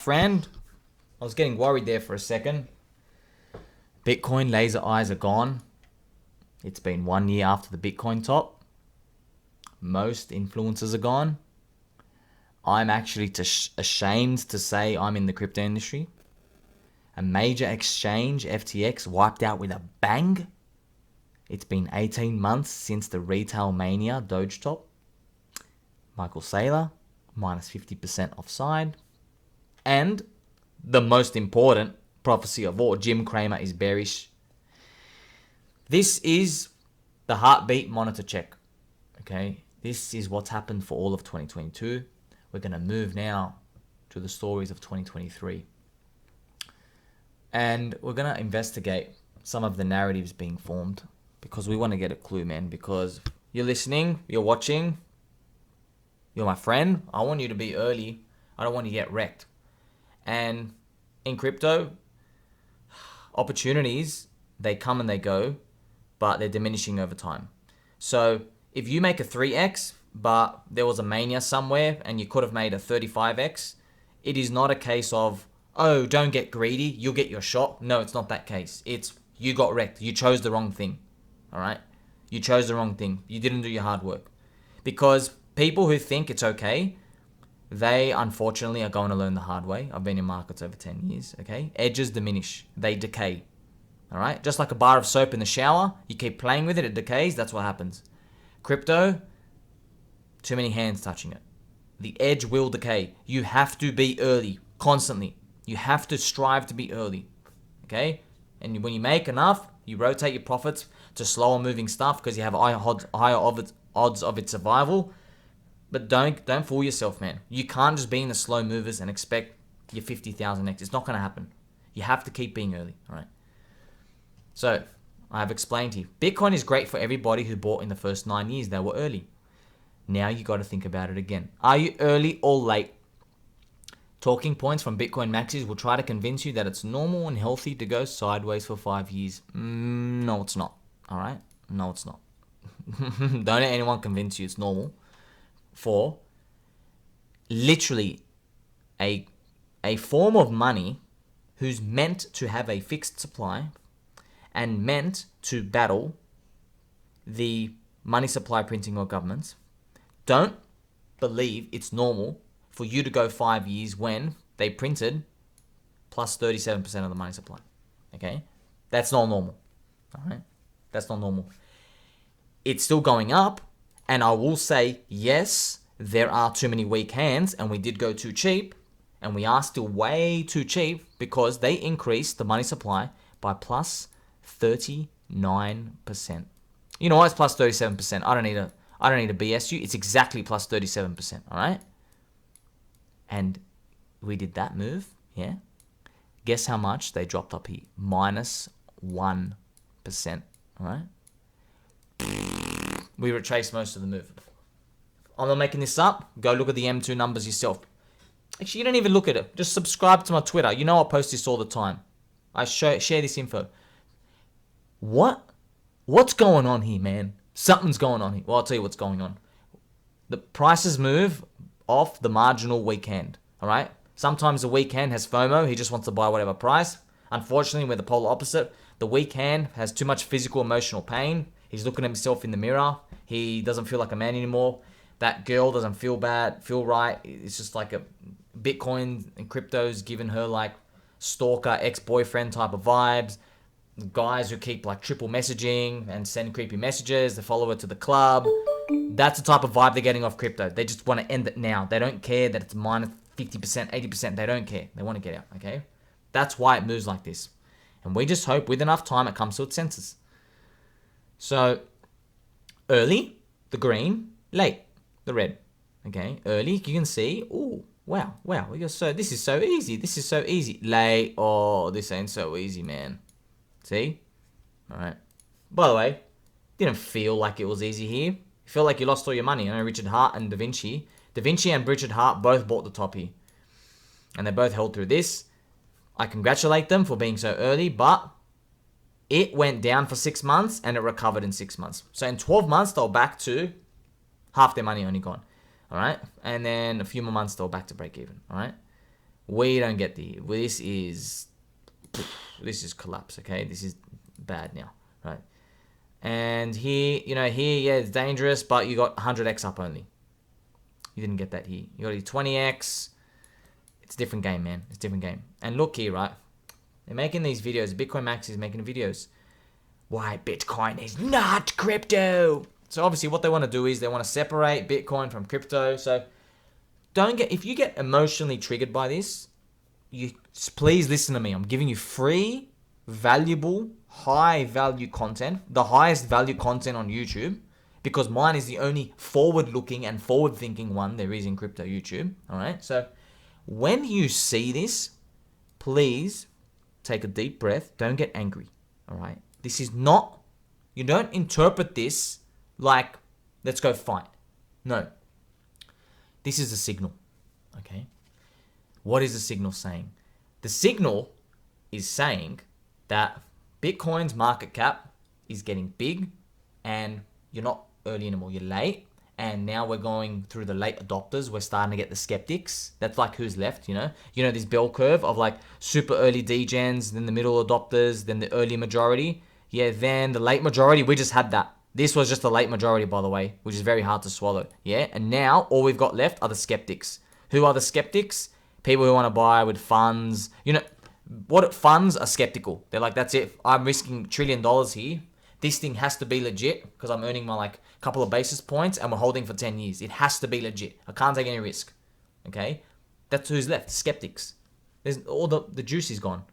Friend, I was getting worried there for a second. Bitcoin laser eyes are gone. It's been 1 year after the Bitcoin top. Most influencers are gone. I'm actually ashamed to say I'm in the crypto industry. A major exchange, FTX, wiped out with a bang. It's been 18 months since the retail mania Doge top. Michael Saylor, minus 50% offside. And the most important prophecy of all, Jim Cramer is bearish. This is the heartbeat monitor check. Okay, this is what's happened for all of 2022. We're going to move now to the stories of 2023. And we're going to investigate some of the narratives being formed because we want to get a clue, man. Because you're listening, you're watching, you're my friend. I want you to be early. I don't want you to get wrecked. And in crypto, opportunities, they come and they go, but they're diminishing over time. So if you make a 3x, but there was a mania somewhere and you could have made a 35x, it is not a case of, oh, don't get greedy, you'll get your shot. No, it's not that case. It's you got wrecked. You chose the wrong thing. All right? You chose the wrong thing. You didn't do your hard work. Because people who think it's okay, they unfortunately are going to learn the hard way. I've been in markets over 10 years, okay? Edges diminish. They decay. All right? Just like a bar of soap in the shower, you keep playing with it, it decays. That's what happens. Crypto, too many hands touching it. The edge will decay. You have to be early, constantly. You have to strive to be early, okay? And when you make enough, you rotate your profits to slower moving stuff because you have higher odds of its survival. But don't fool yourself, man. You can't just be in the slow movers and expect your 50,000x. It's not going to happen. You have to keep being early, all right? So, I've explained to you. Bitcoin is great for everybody who bought in the first 9 years. They were early. Now you got to think about it again. Are you early or late? Talking points from Bitcoin maxis will try to convince you that it's normal and healthy to go sideways for 5 years. No, it's not. All right? No, it's not. Don't let anyone convince you it's normal. For literally a form of money who's meant to have a fixed supply and meant to battle the money supply printing or governments, don't believe it's normal for you to go 5 years when they printed plus 37% of the money supply. Okay? That's not normal. All right? That's not normal. It's still going up. And I will say, yes, there are too many weak hands and we did go too cheap and we are still way too cheap because they increased the money supply by plus 39%. You know why it's plus 37%? I don't need to BS you. It's exactly plus 37%, all right? And we did that move, yeah? Guess how much they dropped up here? Minus 1%, all right? We retraced most of the move. I'm not making this up. Go look at the M2 numbers yourself. Actually, you don't even look at it. Just subscribe to my Twitter. You know I post this all the time. I share this info. What's going on here, man? Something's going on here. Well, I'll tell you what's going on. The prices move off the marginal weak hand. All right? Sometimes the weak hand has FOMO. He just wants to buy whatever price. Unfortunately, we're the polar opposite. The weak hand has too much physical, emotional pain. He's looking at himself in the mirror. He doesn't feel like a man anymore. That girl doesn't feel right. It's just like a Bitcoin and crypto's giving her like stalker, ex-boyfriend type of vibes. Guys who keep like triple messaging and send creepy messages. They follow her to the club. That's the type of vibe they're getting off crypto. They just want to end it now. They don't care that it's minus 50%, 80%. They don't care. They want to get out, okay? That's why it moves like this. And we just hope with enough time it comes to its senses. So, early, the green, late, the red. Okay, early, you can see, oh, wow, this is so easy. Late, oh, this ain't so easy, man. See? All right. By the way, didn't feel like it was easy here. You feel like you lost all your money. I know Richard Hart and Da Vinci and Richard Hart both bought the top here. And they both held through this. I congratulate them for being so early, but it went down for 6 months and it recovered in 6 months. So in 12 months, they were back to half their money only gone. All right. And then a few more months, they were back to break even. All right. We don't get this is collapse, okay? This is bad now, right? And here, you know, here, yeah, it's dangerous, but you got 100x up only. You didn't get that here. You got your 20x. It's a different game, man. It's a different game. And look here, right? They're making these videos. Bitcoin Max is making videos. Why Bitcoin is not crypto. So obviously what they want to do is they want to separate Bitcoin from crypto. So if you get emotionally triggered by this, please listen to me. I'm giving you free, valuable, high value content, the highest value content on YouTube, because mine is the only forward looking and forward thinking one there is in crypto YouTube. All right. So when you see this, please take a deep breath. Don't get angry. All right. This is not, you don't interpret this like, let's go fight. No. This is a signal. Okay. What is the signal saying? The signal is saying that Bitcoin's market cap is getting big and you're not early anymore, you're late. And now we're going through the late adopters. We're starting to get the skeptics. That's like who's left, you know? You know this bell curve of like super early degens, then the middle adopters, then the early majority. Yeah, then the late majority, we just had that. This was just the late majority, by the way, which is very hard to swallow. Yeah, and now all we've got left are the skeptics. Who are the skeptics? People who want to buy with funds. You know, what funds are skeptical. They're like, that's it. I'm risking $1 trillion here. This thing has to be legit because I'm earning my like couple of basis points and we're holding for 10 years. It has to be legit. I can't take any risk. Okay? That's who's left. Skeptics. There's all the juice is gone.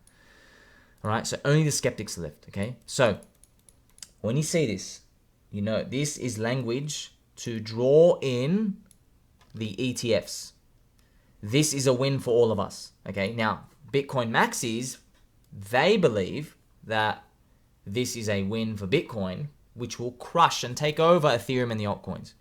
All right? So only the skeptics are left. Okay? So when you see this, you know, this is language to draw in the ETFs. This is a win for all of us. Okay? Now, Bitcoin Maxis, they believe that this is a win for Bitcoin, which will crush and take over Ethereum and the altcoins.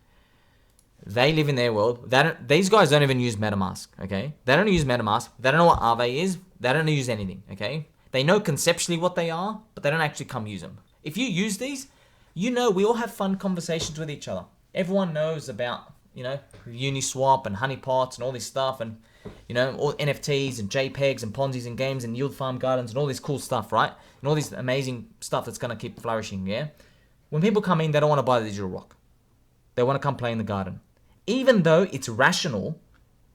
They live in their world. These guys don't even use MetaMask, okay? They don't use MetaMask. They don't know what Aave is. They don't use anything, okay? They know conceptually what they are, but they don't actually come use them. If you use these, you know we all have fun conversations with each other. Everyone knows about, you know, Uniswap and honeypots and all this stuff and, you know, all NFTs and JPEGs and Ponzi's and games and yield farm gardens and all this cool stuff, right? And all this amazing stuff that's going to keep flourishing, yeah? When people come in, they don't want to buy the digital rock. They want to come play in the garden. Even though it's rational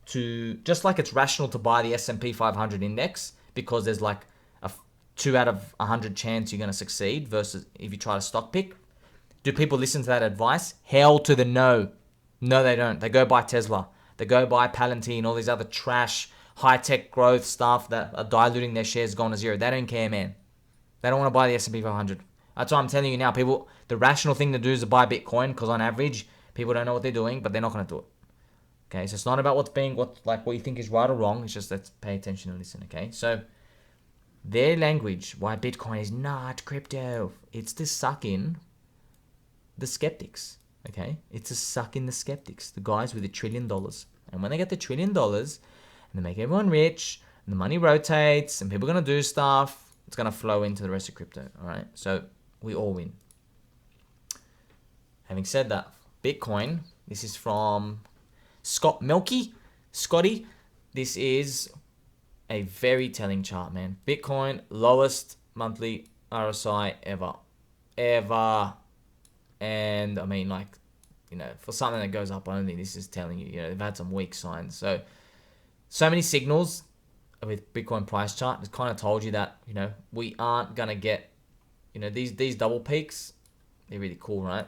to, just like it's rational to buy the S&P 500 index because there's like a 2 out of 100 chance you're going to succeed versus if you try to stock pick. Do people listen to that advice? Hell to the no. No, they don't. They go buy Tesla. They go buy Palantir, all these other trash, high-tech growth stuff that are diluting their shares going to zero. They don't care, man. They don't want to buy the S&P 500. That's why I'm telling you now, people, the rational thing to do is to buy Bitcoin because on average, people don't know what they're doing, but they're not going to do it. Okay, so it's not about what you think is right or wrong. It's just let's pay attention and listen, okay? So their language, why Bitcoin is not crypto, it's to suck in the skeptics, okay? It's to suck in the skeptics, the guys with $1 trillion. And when they get the $1 trillion and they make everyone rich and the money rotates and people are going to do stuff, it's going to flow into the rest of crypto, all right? So we all win. Having said that, Bitcoin, this is from Scotty. This is a very telling chart, man. Bitcoin, lowest monthly RSI ever. And I mean, like, you know, for something that goes up only, this is telling you, you know, they've had some weak signs. So many signals with Bitcoin price chart. It's kind of told you that, you know, we aren't going to get, you know, these double peaks. They're really cool, right?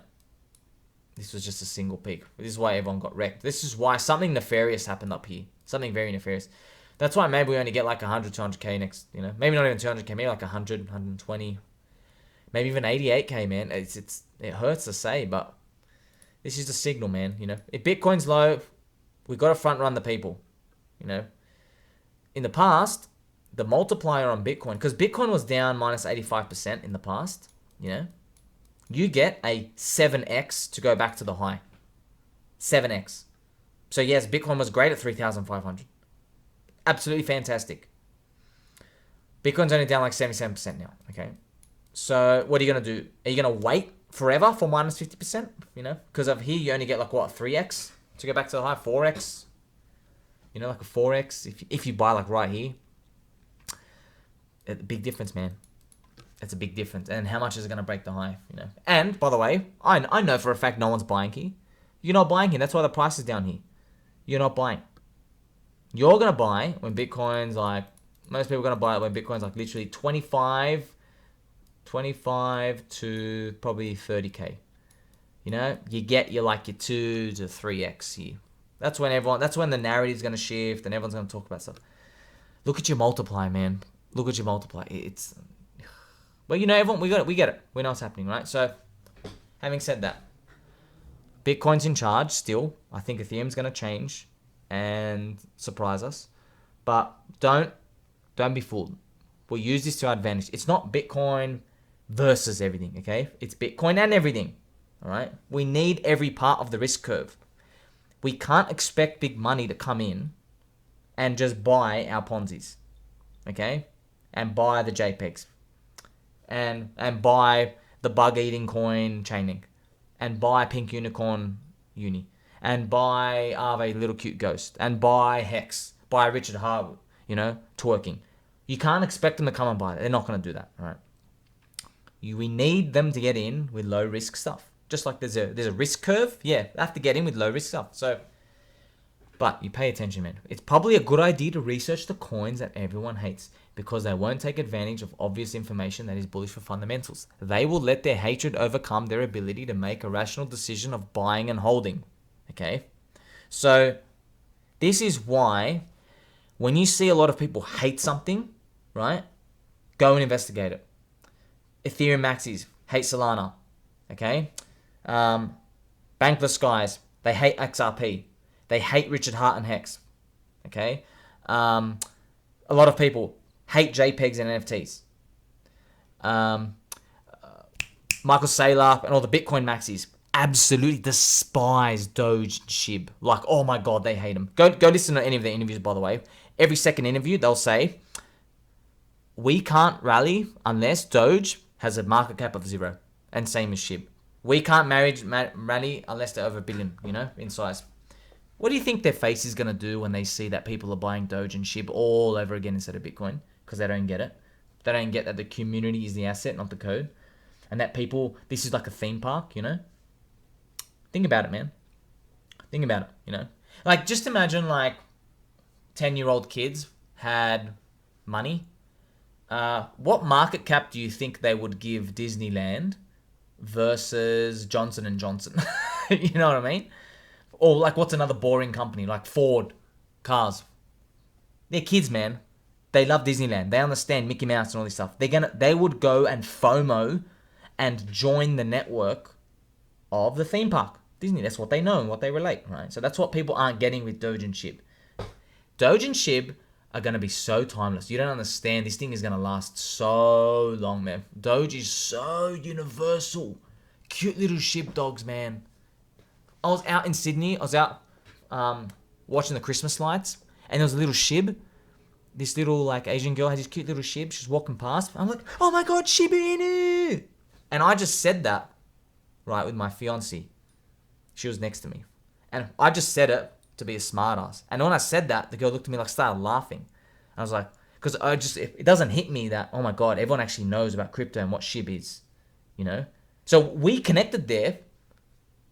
This was just a single peak. This is why everyone got wrecked. This is why something nefarious happened up here. Something very nefarious. That's why maybe we only get like 100, 200K next, you know, maybe not even 200K, maybe like 100, 120, maybe even 88K, man. It hurts to say, but this is the signal, man. You know, if Bitcoin's low, we got to front run the people, you know. In the past, the multiplier on Bitcoin, because Bitcoin was down minus 85% in the past, you know, you get a 7x to go back to the high. 7x. So yes, Bitcoin was great at 3,500. Absolutely fantastic. Bitcoin's only down like 77% now, okay? So what are you going to do? Are you going to wait forever for minus 50%? You know, because of here you only get like what, 3x to go back to the high, 4x? You know, like a 4x. If you buy like right here, a big difference, man. It's a big difference. And how much is it going to break the high, you know? And, by the way, I know for a fact no one's buying here. You're not buying here. That's why the price is down here. You're not buying. You're going to buy when Bitcoin's like, most people are going to buy it when Bitcoin's like literally 25 to probably 30K. You know, you get your 2 to 3x here. That's when the narrative is going to shift and everyone's going to talk about stuff. Look at your multiplier, man. Look at your multiplier. It's, well, you know, everyone, we get it. We know what's happening, right? So, having said that, Bitcoin's in charge still. I think Ethereum's going to change and surprise us. But don't be fooled. We'll use this to our advantage. It's not Bitcoin versus everything, okay? It's Bitcoin and everything, all right? We need every part of the risk curve. We can't expect big money to come in and just buy our Ponzi's, okay? And buy the JPEGs. And buy the bug-eating coin Chainlink. And buy Pink Unicorn Uni. And buy Aave Little Cute Ghost. And buy Hex. Buy Richard Harwood, you know, twerking. You can't expect them to come and buy it. They're not going to do that, all right? We need them to get in with low-risk stuff. Just like there's a risk curve. Yeah, they have to get in with low-risk stuff. So, but you pay attention, man. It's probably a good idea to research the coins that everyone hates because they won't take advantage of obvious information that is bullish for fundamentals. They will let their hatred overcome their ability to make a rational decision of buying and holding. Okay? So, this is why when you see a lot of people hate something, right? Go and investigate it. Ethereum maxis hate Solana. Okay? Bankless guys, they hate XRP. They hate Richard Hart and Hex. Okay? A lot of people hate JPEGs and NFTs. Michael Saylor and all the Bitcoin maxis absolutely despise Doge and SHIB. Like, oh my God, they hate them. Go listen to any of their interviews, by the way. Every second interview, they'll say, we can't rally unless Doge has a market cap of 0. And same as SHIB. We can't rally unless they're over $1 billion, you know, in size. What do you think their face is going to do when they see that people are buying Doge and SHIB all over again instead of Bitcoin? Because they don't get it. They don't get that the community is the asset, not the code. And that people, this is like a theme park, you know? Think about it, man. Think about it, you know? Like, just imagine, 10-year-old kids had money. What market cap do you think they would give Disneyland versus Johnson & Johnson? You know what I mean? Or, what's another boring company? Like Ford cars. They're kids, man. They love Disneyland. They understand Mickey Mouse and all this stuff. They would go and FOMO and join the network of the theme park. Disney, that's what they know and what they relate, right? So that's what people aren't getting with Doge and SHIB. Doge and SHIB are going to be so timeless. You don't understand. This thing is going to last so long, man. Doge is so universal. Cute little SHIB dogs, man. I was out in Sydney. I was out watching the Christmas lights. And there was a little SHIB. This little, Asian girl had this cute little SHIB. She was walking past. I'm like, oh my God, Shiba Inu. And I just said that, right, with my fiancée. She was next to me. And I just said it to be a smartass. And when I said that, the girl looked at me started laughing. I was like, because it doesn't hit me that, oh my God, everyone actually knows about crypto and what SHIB is, you know? So we connected there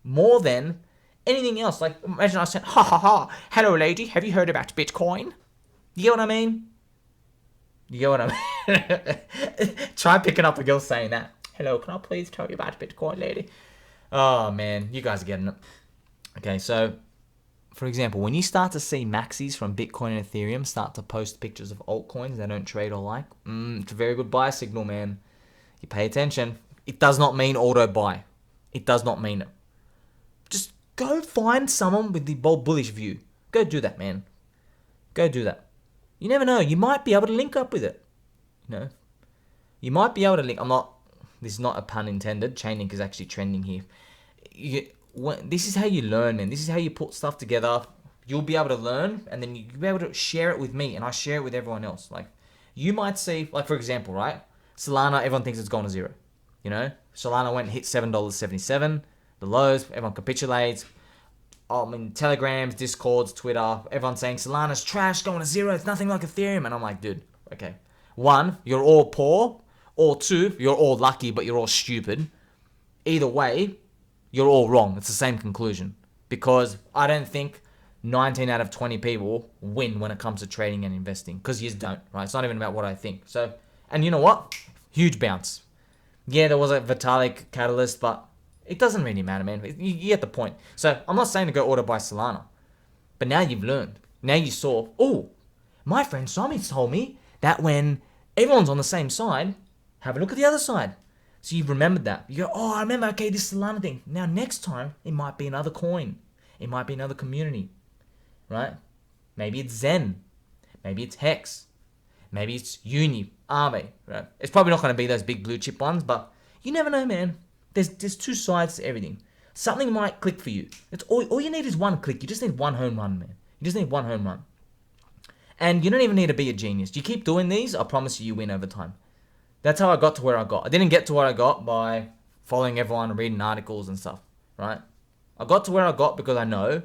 more than anything else. Imagine I said, ha ha ha, hello lady, have you heard about Bitcoin? You get what I mean? You get what I mean? Try picking up a girl saying that. Hello, can I please tell you about Bitcoin, lady? Oh man, you guys are getting it. Okay, so for example, when you start to see maxis from Bitcoin and Ethereum start to post pictures of altcoins they don't trade or like, it's a very good buy signal, man. You pay attention. It does not mean auto buy. It does not mean it. Just go find someone with the bold bullish view. Go do that, man. Go do that. You never know. You might be able to link up with it. You know, you might be able to link. This is not a pun intended. Chainlink is actually trending here. This is how you learn, man. This is how you put stuff together. You'll be able to learn, and then you'll be able to share it with me, and I share it with everyone else. You might see, for example, right? Solana, everyone thinks it's gone to 0. You know, Solana went and hit $7.77. The lows, everyone capitulates. Telegrams, Discords, Twitter, everyone's saying Solana's trash, going to zero, it's nothing like Ethereum. And I'm like, dude, okay. One, you're all poor. Or two, you're all lucky, but you're all stupid. Either way, you're all wrong. It's the same conclusion. Because I don't think 19 out of 20 people win when it comes to trading and investing. Because you just don't, right? It's not even about what I think. So, and you know what? Huge bounce. Yeah, there was a Vitalik catalyst, but it doesn't really matter, man. You get the point. So, I'm not saying to go order buy Solana. But now you've learned. Now you saw, oh, my friend Sami told me that when everyone's on the same side, have a look at the other side. So you've remembered that. You go, oh, I remember, okay, this Solana thing. Now, next time, it might be another coin. It might be another community, right? Maybe it's Zen. Maybe it's Hex. Maybe it's Uni, Aave, right? It's probably not going to be those big blue chip ones, but you never know, man. There's two sides to everything. Something might click for you. It's all you need is one click. You just need one home run, man. You just need one home run. And you don't even need to be a genius. You keep doing these, I promise you win over time. That's how I got to where I got. I didn't get to where I got by following everyone and reading articles and stuff, right? I got to where I got because I know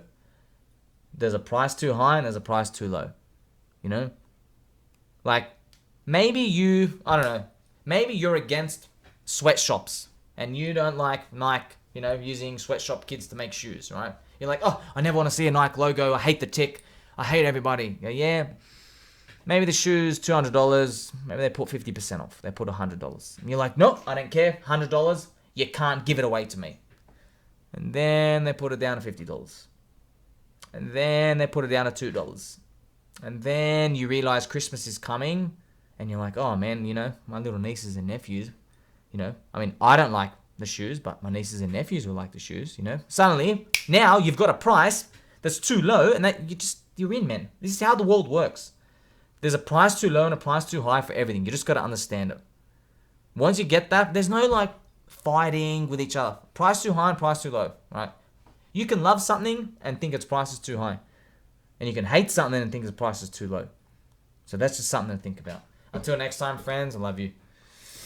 there's a price too high and there's a price too low, you know? Like, maybe I don't know, maybe you're against sweatshops and you don't like Nike, you know, using sweatshop kids to make shoes, right? You're like, oh, I never want to see a Nike logo. I hate the tick. I hate everybody. Yeah. Maybe the shoes, $200. Maybe they put 50% off. They put $100. And you're like, nope, I don't care. $100. You can't give it away to me. And then they put it down to $50. And then they put it down to $2. And then you realize Christmas is coming. And you're like, oh man, you know, my little nieces and nephews, you know. I mean, I don't like the shoes, but my nieces and nephews will like the shoes, you know. Suddenly, now you've got a price that's too low. And that you're in, man. This is how the world works. There's a price too low and a price too high for everything. You just got to understand it. Once you get that, there's no like fighting with each other. Price too high and price too low, right? You can love something and think its price is too high. And you can hate something and think its price is too low. So that's just something to think about. Until next time, friends, I love you.